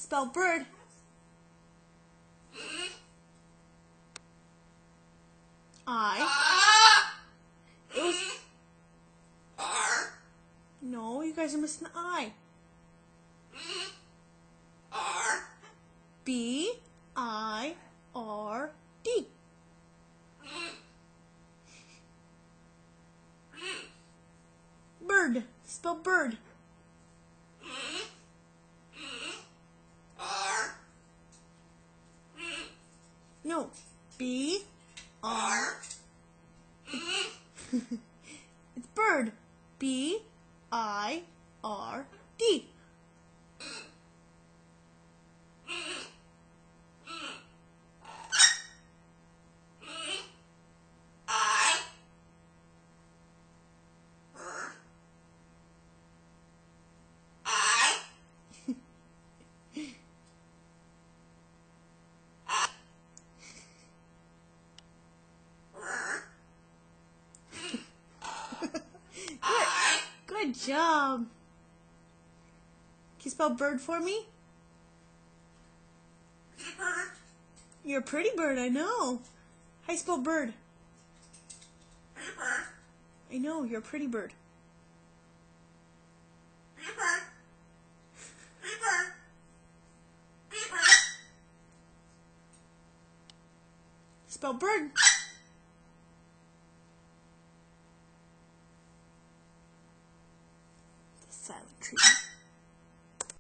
Spell bird. It was... No, you guys are missing the I. B-I-R-D. Bird. Spell bird. No. B-R. It's bird. B-I-R-D. Good job. Can you spell bird for me? You're a pretty bird, I know. How you spell bird? I know, you're a pretty bird. Spell bird.